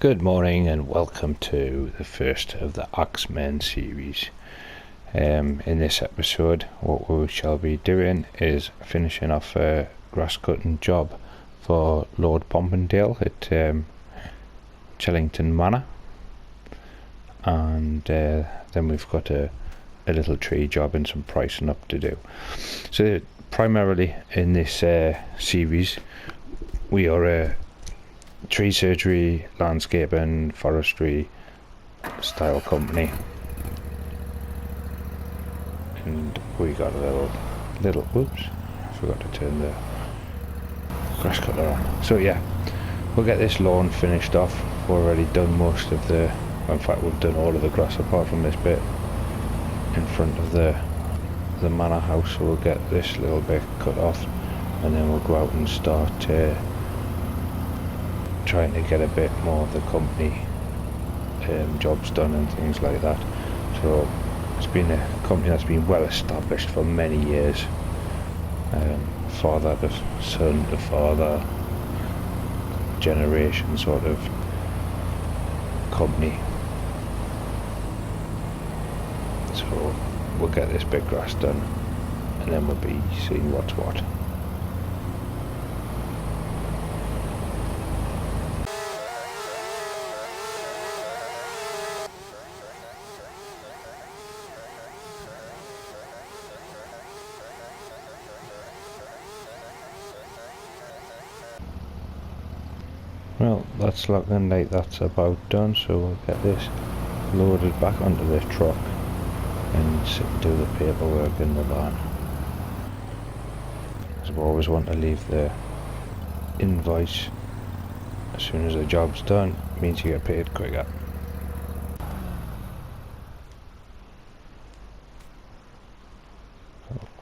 Good morning and welcome to the first of the Ax Men series. In this episode, what we shall be doing is finishing off a grass cutting job for Lord Pompendale at Chellington Manor, and then we've got a little tree job and some pricing up to do. So primarily in this series we are a tree surgery, landscape and forestry style company, and we got a little whoops, I forgot to turn the grass cutter on. So yeah, we'll get this lawn finished off. We've already done most of the, in fact we've done all of the grass apart from this bit in front of the manor house, so we'll get this little bit cut off and then we'll go out and start trying to get a bit more of the company jobs done and things like that. So it's been a company that's been well established for many years, father to son to father generation sort of company. So we'll get this bit grass done and then we'll be seeing what's what. Well, that's looking like that's about done, so we'll get this loaded back onto the truck and sit and do the paperwork in the van. Because we always want to leave the invoice as soon as the job's done. It means you get paid quicker.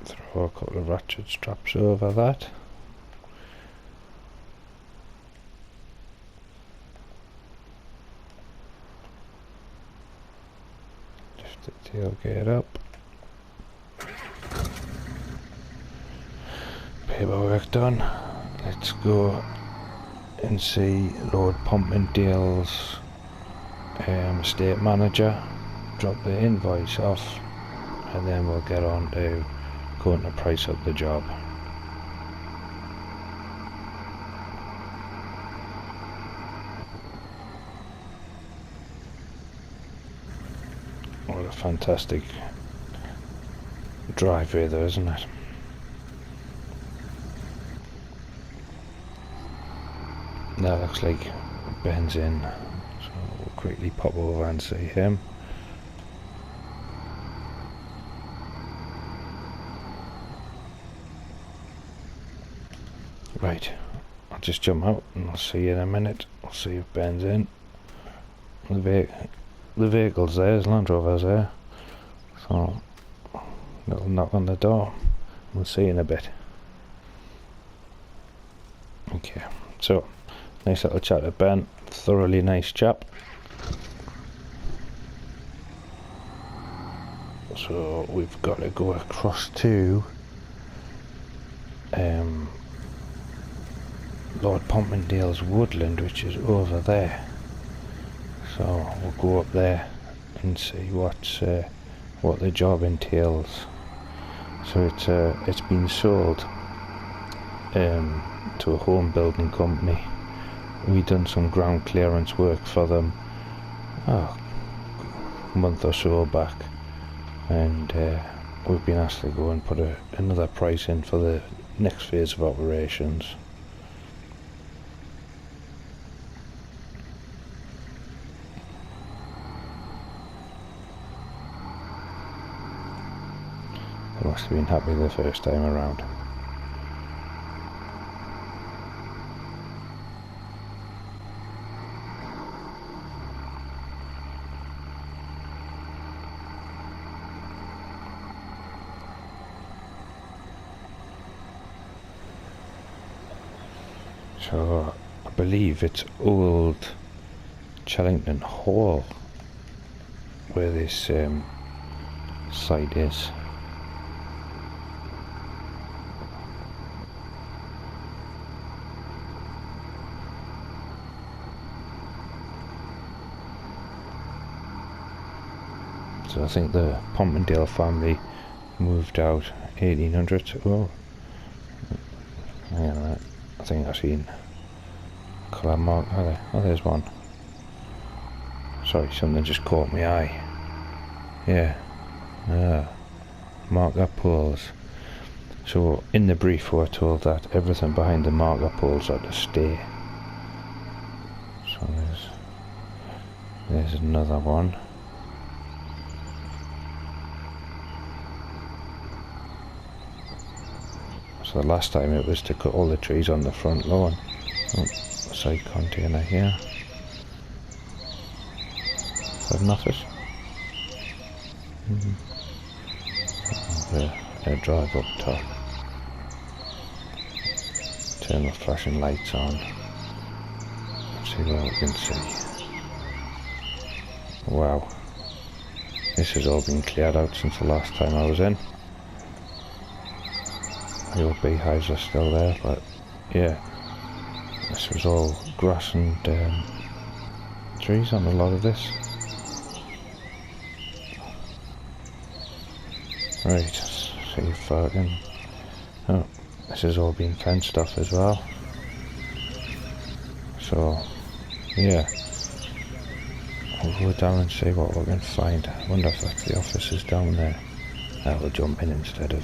So throw a couple of ratchet straps over that. The tailgate up. Paperwork done. Let's go and see Lord Pompendale's estate manager, drop the invoice off, and then we'll get on to going to price up the job. What a fantastic driveway there, isn't it? That looks like Ben's in, so we'll quickly pop over and see him. Right, I'll just jump out and I'll see you in a minute. I'll see if Ben's in. The vehicle's there, his Land Rover's there, so little knock on the door. We'll see you in a bit. Okay, so nice little chat to Ben, thoroughly nice chap. So we've got to go across to Lord Pompendale's woodland, which is over there. So we'll go up there and see what the job entails. So it's been sold to a home building company. We done some ground clearance work for them a month or so back, and we've been asked to go and put another price in for the next phase of operations. They must have been happy the first time around. So I believe it's old Chellington Hall where this site is. So I think the Pompondale family moved out 1800s ago. Hang on a minute, I think I've seen colour mark. Oh, there's one. Sorry, something just caught my eye. Yeah, marker poles. So in the brief we're told that everything behind the marker poles are to stay. So there's another one. So the last time it was to cut all the trees on the front lawn. Oh, side container here. Is that notice? The drive up top. Turn the flashing lights on. Let's see what we can see. Wow. This has all been cleared out since the last time I was in. The old beehives are still there, but yeah. This was all grass and trees on a lot of this. Right, let's see if I can... Oh, this has all been fenced off as well. So, yeah. We'll go down and see what we can find. I wonder if that's the offices down there. We'll jump in instead of...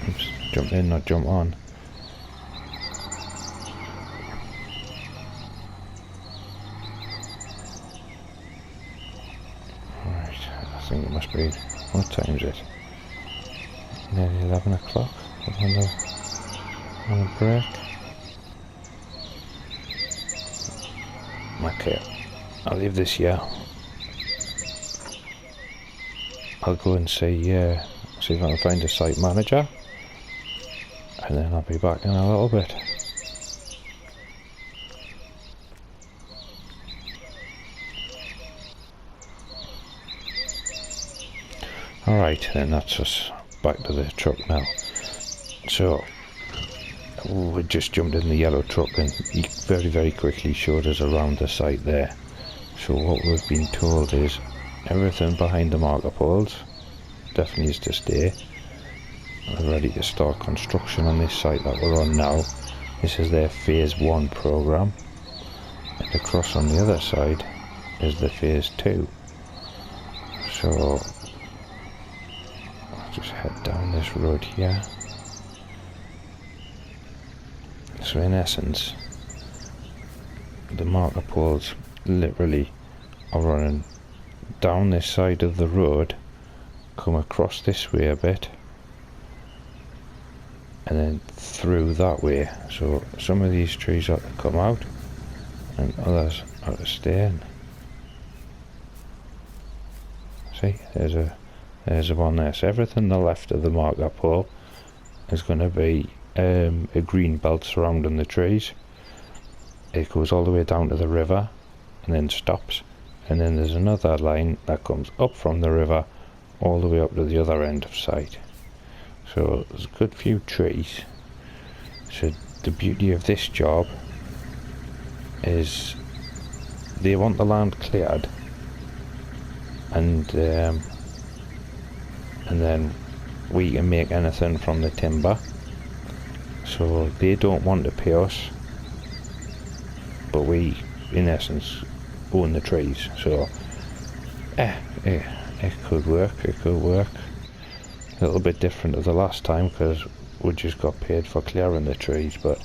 Oops, jump in, not jump on. I think it must be, what time is it? Nearly 11 o'clock on a break. Okay, I'll leave this here. I'll go and see if I can find a site manager, and then I'll be back in a little bit. Alright, then that's us back to the truck now. So, we just jumped in the yellow truck and he very, very quickly showed us around the site there. So what we've been told is everything behind the marker poles definitely is to stay. We're ready to start construction on this site that we're on now. This is their phase 1 program. And across on the other side is the phase 2. So just head down this road here. So in essence, the marker poles literally are running down this side of the road, come across this way a bit, and then through that way. So some of these trees are to come out and others are to stay in. See, there's a one there. So everything to the left of the marker pole is going to be a green belt surrounding the trees. It goes all the way down to the river and then stops, and then there's another line that comes up from the river all the way up to the other end of site. So there's a good few trees. So the beauty of this job is they want the land cleared, and then we can make anything from the timber. So they don't want to pay us, but we in essence own the trees. So it could work. A little bit different to the last time because we just got paid for clearing the trees, but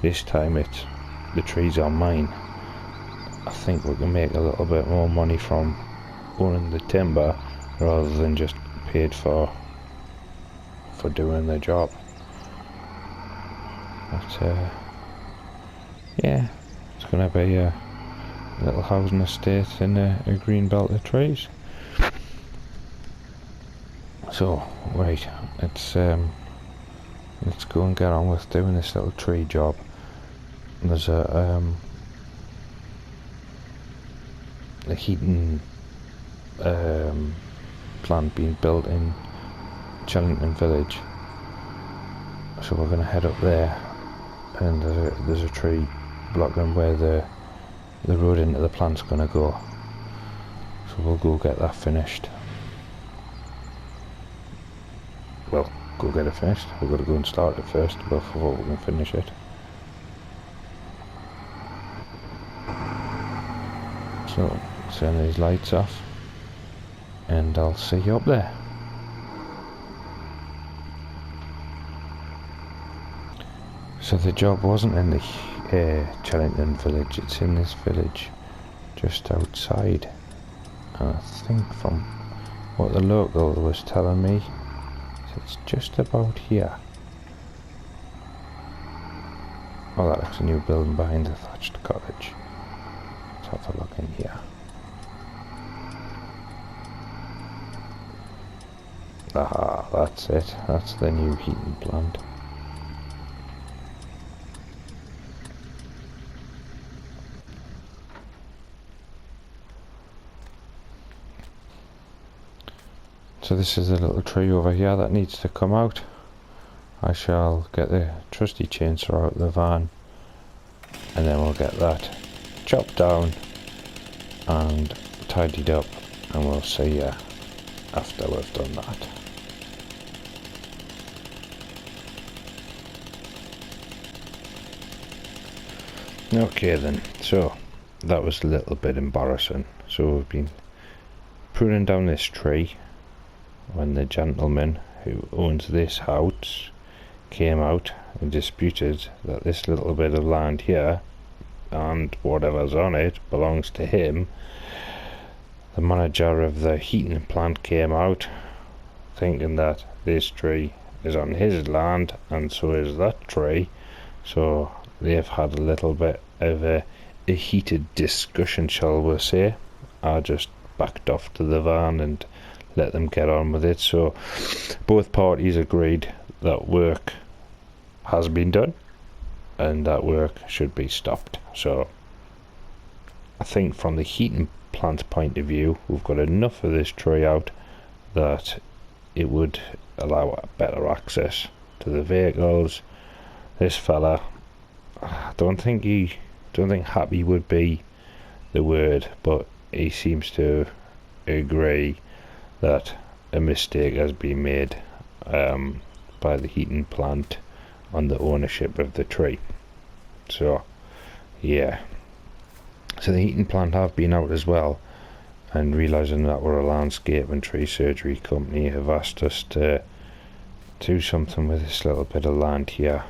this time it's the trees are mine. I think we can make a little bit more money from owning the timber rather than just paid for doing the job. But yeah, it's going to be a little housing estate in a green belt of trees. So right, let's go and get on with doing this little tree job. There's a heating plant being built in Chellington village, so we're going to head up there, and there's a tree blocking where the road into the plant's going to go. So we'll go get that finished. Well, go get it finished. We've got to go and start it first before we can finish it. So, turn these lights off and I'll see you up there. So the job wasn't in the Chellington village, it's in this village just outside. And I think from what the local was telling me, it's just about here. Oh, that looks a new building behind the thatched cottage. Let's have a look in here. Ah, that's it. That's the new heating plant. So this is a little tree over here that needs to come out. I shall get the trusty chainsaw out of the van and then we'll get that chopped down and tidied up, and we'll see you after we've done that. Okay then, so that was a little bit embarrassing. So we've been pruning down this tree when the gentleman who owns this house came out and disputed that this little bit of land here and whatever's on it belongs to him. The manager of the heating plant came out thinking that this tree is on his land and so is that tree. So they've had a little bit of a heated discussion, shall we say. I just backed off to the van and let them get on with it. So both parties agreed that work has been done and that work should be stopped. So I think from the heating plant point of view, we've got enough of this tree out that it would allow better access to the vehicles. This fella, I don't think happy would be the word, but he seems to agree that a mistake has been made by the heating plant on the ownership of the tree. So yeah, so the heating plant have been out as well, and realising that we're a landscape and tree surgery company, have asked us to do something with this little bit of land here,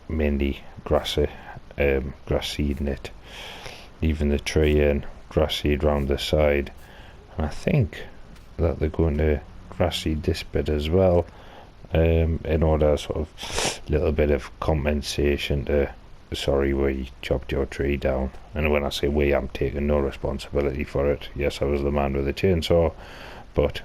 mainly grass seeding it, leaving the tree in, grass seed round the side, and I think that they're going to grass seed this bit as well, in order sort of little bit of compensation to, sorry we chopped your tree down. And when I say we, I'm taking no responsibility for it. Yes, I was the man with the chainsaw, but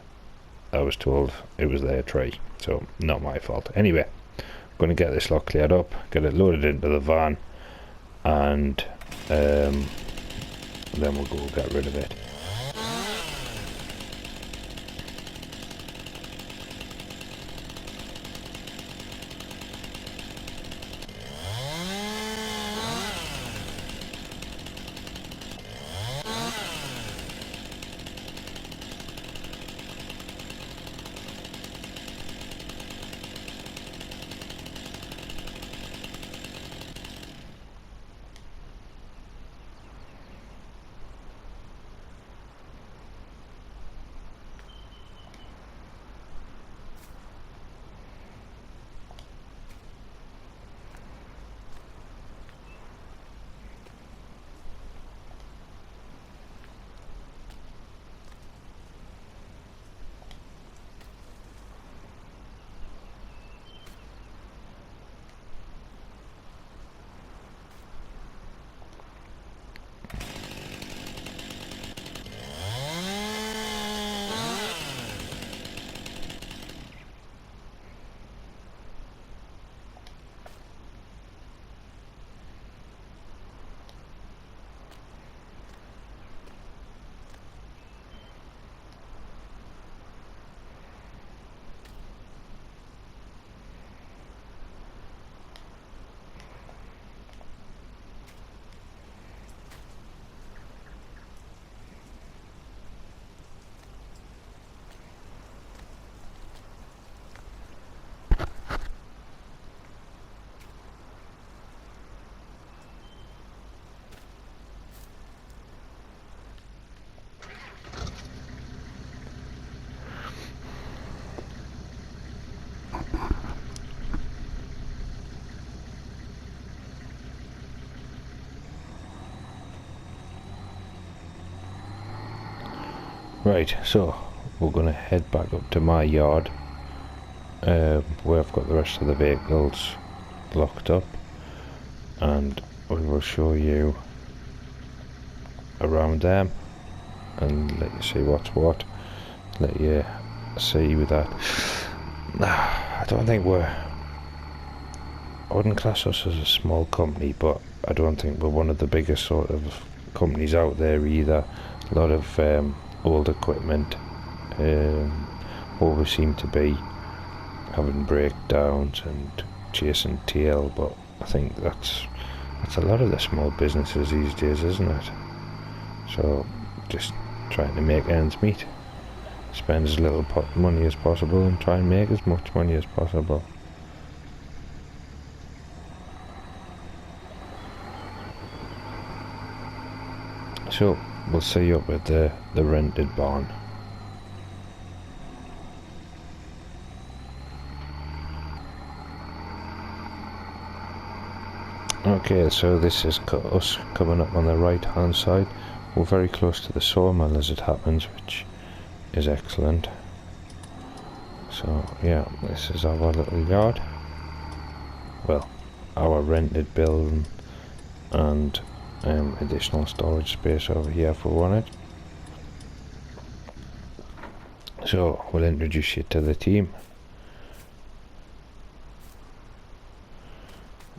I was told it was their tree, so not my fault. Anyway, I'm going to get this lot cleared up, get it loaded into the van, and then we'll go get rid of it. Right, so we're going to head back up to my yard, where I've got the rest of the vehicles locked up, and we will show you around them and let you see what's what, let you see with that. I don't think I wouldn't class us as a small company, but I don't think we're one of the biggest sort of companies out there either. A lot of old equipment, always seem to be having breakdowns and chasing tail, but I think that's a lot of the small businesses these days, isn't it? So just trying to make ends meet, spend as little money as possible and try and make as much money as possible. So we'll see you up at the rented barn. Okay, so this is us coming up on the right hand side. We're very close to the sawmill as it happens, which is excellent. So yeah, this is our little yard. Well, our rented building, and additional storage space over here if we want it. So we'll introduce you to the team.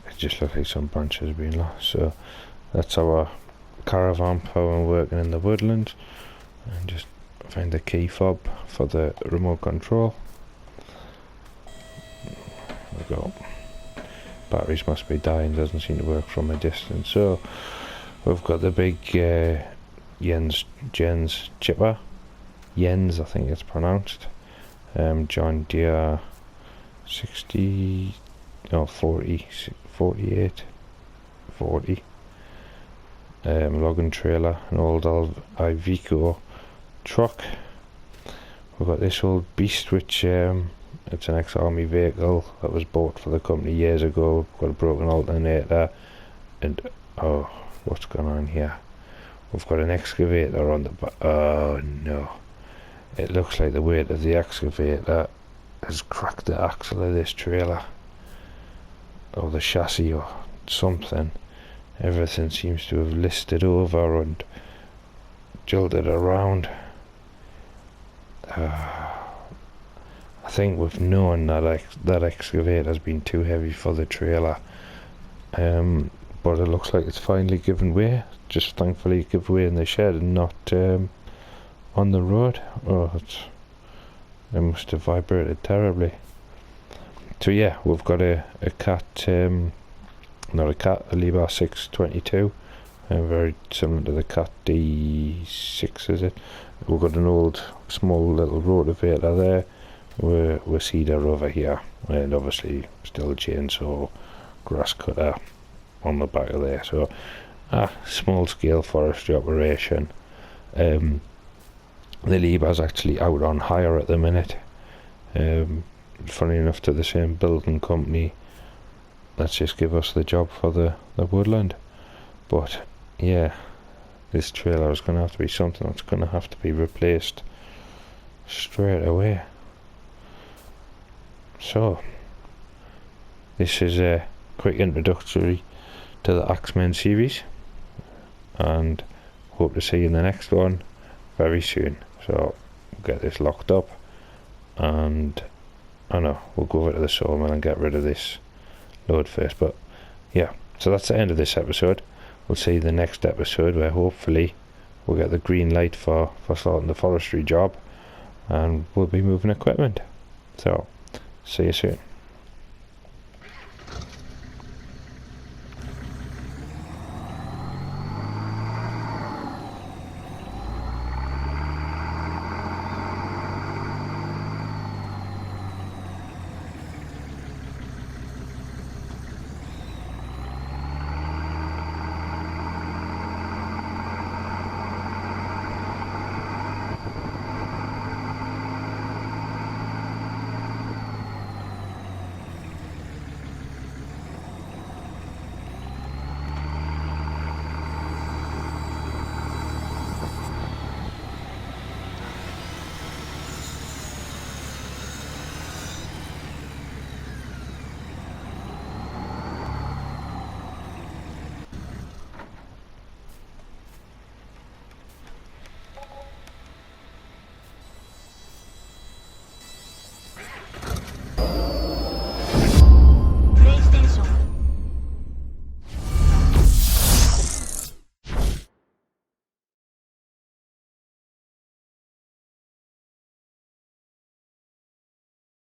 It just looks like some branches being lost. So that's our caravan power working in the woodlands, and just find the key fob for the remote control. There we go. Batteries must be dying, doesn't seem to work from a distance. So we've got the big Jens chipper, Jens I think it's pronounced, John Deere 40 logging trailer, an old Iveco truck. We've got this old beast, which it's an ex-army vehicle that was bought for the company years ago. We've got a broken alternator, and oh, what's going on here? We've got an excavator on the back. Oh no, it looks like the weight of the excavator has cracked the axle of this trailer, or the chassis, or something. Everything seems to have listed over and jolted around. I think we've known that that excavator has been too heavy for the trailer, but it looks like it's finally given way. Just thankfully give way in the shed and not on the road. Oh, it must have vibrated terribly. So yeah, we've got a cat, not a cat, a Liebherr 622, very similar to the Cat D6, is it? We've got an old small little rotavator there. We're cedar over here, and obviously still a chainsaw, grass cutter on the back of there. So small scale forestry operation. The Liebherr's actually out on hire at the minute, funny enough, to the same building company that's just give us the job for the woodland. But yeah, this trailer is going to have to be something that's going to have to be replaced straight away. So this is a quick introductory to the Ax Men series, and hope to see you in the next one very soon. So we'll get this locked up, and I know we'll go over to the sawmill and get rid of this load first. But yeah, so that's the end of this episode. We'll see you in the next episode, where hopefully we'll get the green light for starting the forestry job, and we'll be moving equipment. So see you soon.